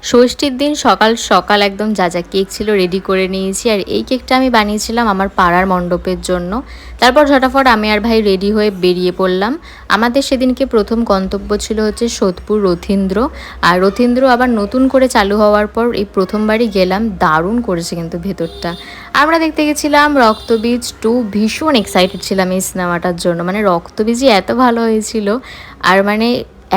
ষষ্ঠীর দিন সকাল সকাল একদম যা যা কেক ছিল রেডি করে নিয়েছি। আর এই কেকটা আমি বানিয়েছিলাম আমার পাড়ার মণ্ডপের জন্য। তারপর ঝটাফট আমি আর ভাই রেডি হয়ে বেরিয়ে পড়লাম। আমাদের সেদিনকে প্রথম গন্তব্য ছিল হচ্ছে সোদপুর রথীন্দ্র। আর রথীন্দ্র আবার নতুন করে চালু হওয়ার পর এই প্রথমবারই গেলাম, দারুণ করেছে কিন্তু ভেতরটা। আমরা দেখতে গেছিলাম রক্তবীজ 2, ভীষণ এক্সাইটেড ছিলাম এই সিনেমাটার জন্য। মানে রক্তবীজই এত ভালো হয়েছিল, আর মানে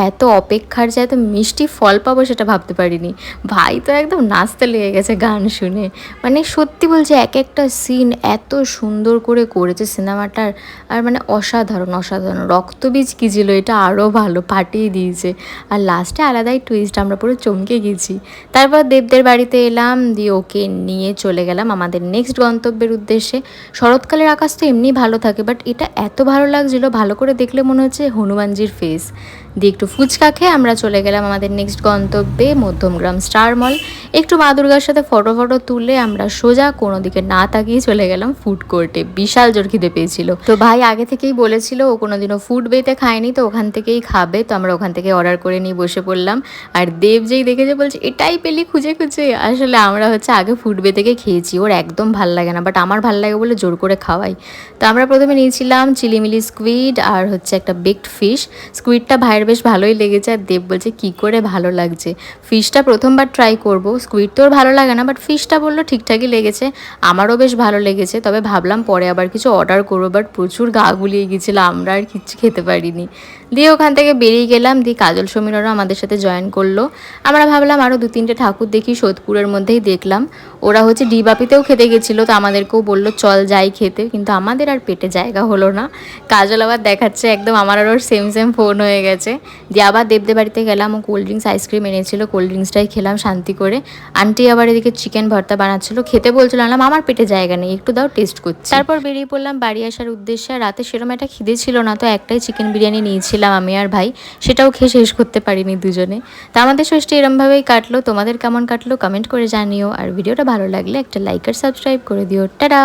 এত অপেক্ষার যে এত মিষ্টি ফল পাবো সেটা ভাবতে পারিনি। ভাই তো একদম নাচতে লেগে গেছে গান শুনে। মানে সত্যি বলছি, এক একটা সিন এত সুন্দর করে করেছে সিনেমাটার। আর মানে অসাধারণ অসাধারণ। রক্তবীজ কী ছিল, এটা আরও ভালো ফাটিয়ে দিয়েছে। আর লাস্টে আলাদাই টুইস্ট, আমরা পুরো চমকে গেছি। তারপর দেবদের বাড়িতে এলাম, দিয়ে ওকে নিয়ে চলে গেলাম আমাদের নেক্সট গন্তব্যের উদ্দেশ্যে। শরৎকালের আকাশ তো এমনি ভালো থাকে, বাট এটা এত ভালো লাগছিলো, ভালো করে দেখলে মনে হচ্ছে হনুমানজির ফেস। দিয়ে একটু ফুচকা খেয়ে আমরা চলে গেলাম আমাদের নেক্সট গন্তব্যে মধ্যমগ্রাম স্টার মল। একটু মা দুর্গার সাথে ফটো তুলে আমরা সোজা কোনো দিকে না তাকিয়ে চলে গেলাম ফুড কোর্টে। বিশাল জোর খিদে পেয়েছিল, তো ভাই আগে থেকেই বলেছিল ও কোনোদিনও ফুড বেতে খায়নি, তো ওখান থেকেই খাবে। তো আমরা ওখান থেকে অর্ডার করে নিয়ে বসে পড়লাম। আর দেব যেই দেখেছে বলছে এটাই পেলি খুঁজে খুঁজে। আসলে আমরা হচ্ছে আগে ফুড বে থেকে খেয়েছি, ওর একদম ভাল লাগে না, বাট আমার ভাল লাগে বলে জোর করে খাওয়াই। তো আমরা প্রথমে নিয়েছিলাম চিলিমিলি স্কুইড আর হচ্ছে একটা বেকড ফিশ। স্কুইডটা ভাইয়ের বেশ ভালোই লেগেছে, আর দেব বলছে কী করে ভালো লাগছে। ফিশটা প্রথমবার ট্রাই করব, স্কুইড তো ওর ভালো লাগে না, বাট ফিশটা বললো ঠিকঠাকই লেগেছে। আমারও বেশ ভালো লেগেছে, তবে ভাবলাম পরে আবার কিছু অর্ডার করবো, বাট প্রচুর গা গুলিয়ে গিয়েছিলো, আমরা আর কিচ্ছু খেতে পারিনি। দিয়ে ওখান থেকে বেরিয়ে গেলাম, দিয়ে কাজল সমীরনও আমাদের সাথে জয়েন করলো। আমরা ভাবলাম আরও 2-3টে ঠাকুর দেখি, সোদপুরের মধ্যেই দেখলাম। ওরা হচ্ছে ডিবাপিতেও খেতে গেছিলো, তো আমাদেরকেও বললো চল যাই খেতে, কিন্তু আমাদের আর পেটে জায়গা হলো না। কাজল আবার দেখাচ্ছে একদম আমার আর ওর সেম সেম ফোন হয়ে গেছে। দিয়ে আবার দেবদের বাড়িতে গেলাম, ও কোল্ড ড্রিঙ্কস আইসক্রিম এনেছিল, কোল্ড ড্রিঙ্কসটাই খেলাম শান্তি করে। আন্টি আবার এদিকে চিকেন ভর্তা বানাচ্ছিলো, খেতে বলছিল, আনলাম আমার পেটে জায়গা নেই, একটু দাও টেস্ট করছি। তারপর বেরিয়ে পড়লাম বাড়ি আসার উদ্দেশ্যে। রাতে সেরকম একটা খিদে ছিল না, তো একটাই চিকেন বিরিয়ানি নিয়েছিলাম আমি আর ভাই, সেটাও খেয়ে শেষ করতে পারিনি দুজনে। তা আমাদের ষষ্ঠী এরমভাবেই কাটলো। তোমাদের কেমন কাটলো কমেন্ট করে জানিও, আর ভিডিওটা ভালো লাগলে একটা লাইক আর সাবস্ক্রাইব করে দিও। টাটা।